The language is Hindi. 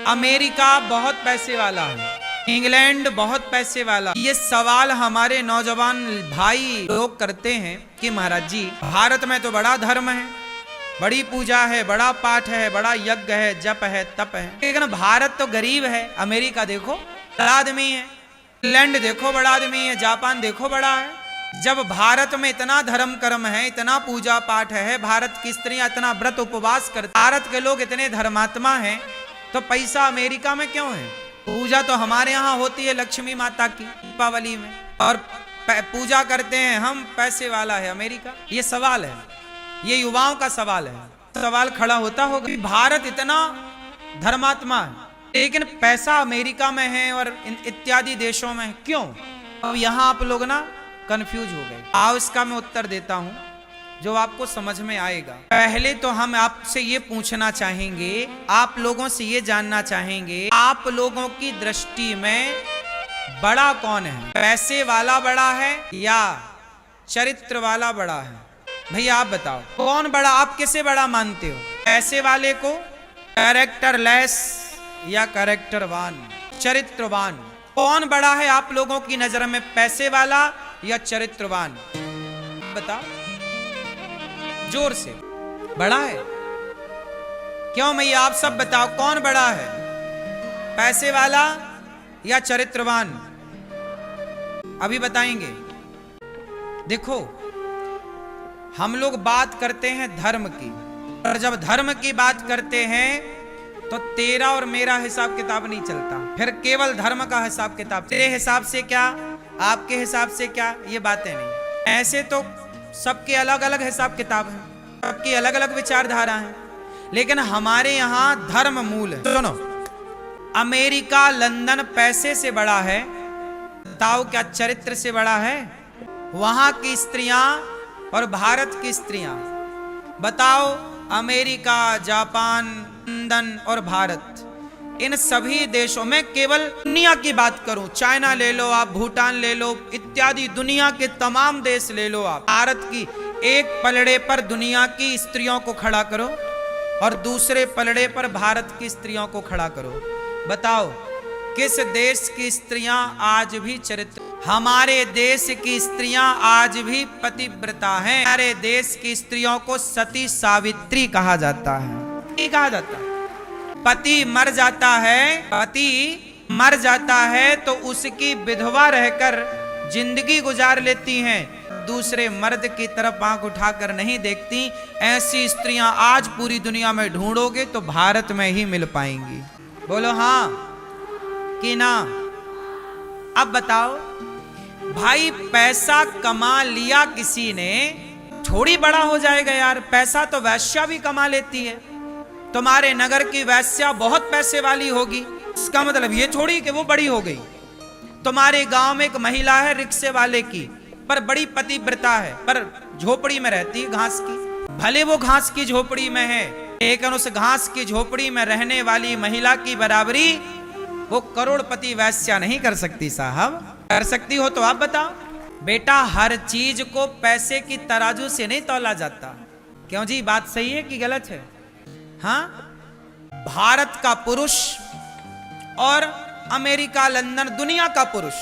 अमेरिका बहुत पैसे वाला है, इंग्लैंड बहुत पैसे वाला। ये सवाल हमारे नौजवान भाई लोग करते हैं कि महाराज जी भारत में तो बड़ा धर्म है, बड़ी पूजा है, बड़ा पाठ है, बड़ा यज्ञ है, जप है, तप है, लेकिन भारत तो गरीब है। अमेरिका देखो बड़ा आदमी है, इंग्लैंड देखो बड़ा आदमी है, जापान देखो बड़ा है। जब भारत में इतना धर्म कर्म है, इतना पूजा पाठ है, भारत की स्त्रियां इतना व्रत उपवास करती, भारत के लोग इतने धर्मात्मा हैं, तो पैसा अमेरिका में क्यों है? पूजा तो हमारे यहाँ होती है लक्ष्मी माता की दीपावली में, और पूजा करते हैं हम, पैसे वाला है अमेरिका। ये सवाल है, ये युवाओं का सवाल है। सवाल खड़ा होता होगा, भारत इतना धर्मात्मा है लेकिन पैसा अमेरिका में है और इत्यादि देशों में है, क्यों? अब यहाँ आप लोग ना कंफ्यूज हो गए। आओ इसका मैं उत्तर देता हूं जो आपको समझ में आएगा। पहले तो हम आपसे ये पूछना चाहेंगे, आप लोगों से ये जानना चाहेंगे, आप लोगों की दृष्टि में बड़ा कौन है? पैसे वाला बड़ा है या चरित्र वाला बड़ा है? भैया आप बताओ कौन बड़ा? आप किसे बड़ा मानते हो? पैसे वाले को, कैरेक्टरलेस या कैरेक्टरवान, चरित्रवान? कौन बड़ा है आप लोगों की नजर में, पैसे वाला या चरित्रवान? बताओ जोर से। बड़ा है क्यों भैया? आप सब बताओ कौन बड़ा है, पैसे वाला या चरित्रवान? अभी बताएंगे। देखो हम लोग बात करते हैं धर्म की, और जब धर्म की बात करते हैं तो तेरा और मेरा हिसाब किताब नहीं चलता, फिर केवल धर्म का हिसाब किताब। तेरे हिसाब से क्या, आपके हिसाब से क्या, ये बातें नहीं। ऐसे तो सबके अलग अलग हिसाब किताब हैं, सबकी अलग अलग विचारधारा हैं, लेकिन हमारे यहाँ धर्म मूल है। सुनो, अमेरिका लंदन पैसे से बड़ा है, बताओ क्या चरित्र से बड़ा है? वहां की स्त्रियां और भारत की स्त्रियां, बताओ अमेरिका, जापान, लंदन और भारत, इन सभी देशों में, केवल दुनिया की बात करूं, चाइना ले लो आप, भूटान ले लो, इत्यादि दुनिया के तमाम देश ले लो आप, भारत की एक पलड़े पर दुनिया की स्त्रियों को खड़ा करो और दूसरे पलड़े पर भारत की स्त्रियों को खड़ा करो। बताओ किस देश की स्त्रियां आज भी चरित्र? हमारे देश की स्त्रियां आज भी पतिव्रता हैं। हमारे देश की स्त्रियों को सती सावित्री कहा जाता है। क्या कहा जाता है? पति मर जाता है, पति मर जाता है तो उसकी विधवा रहकर जिंदगी गुजार लेती हैं, दूसरे मर्द की तरफ आंख उठाकर नहीं देखती। ऐसी स्त्रियां आज पूरी दुनिया में ढूंढोगे तो भारत में ही मिल पाएंगी। बोलो हाँ कि ना? अब बताओ भाई, पैसा कमा लिया किसी ने, थोड़ी बड़ा हो जाएगा यार। पैसा तो वैश्या भी कमा लेती है, तुम्हारे नगर की वैश्या बहुत पैसे वाली होगी, इसका मतलब ये थोड़ी कि वो बड़ी हो गई। तुम्हारे गांव में एक महिला है रिक्शे वाले की, पर बड़ी पतिव्रता है, पर झोपड़ी में रहती है घास की। भले वो घास की झोपड़ी में है, लेकिन उस घास की झोपड़ी में रहने वाली महिला की बराबरी वो करोड़पति वैश्या नहीं कर सकती साहब। कर सकती हो तो आप बताओ। बेटा हर चीज को पैसे की तराजू से नहीं तौला जाता। क्यों जी, बात सही है कि गलत है? हाँ, भारत का पुरुष और अमेरिका, लंदन, दुनिया का पुरुष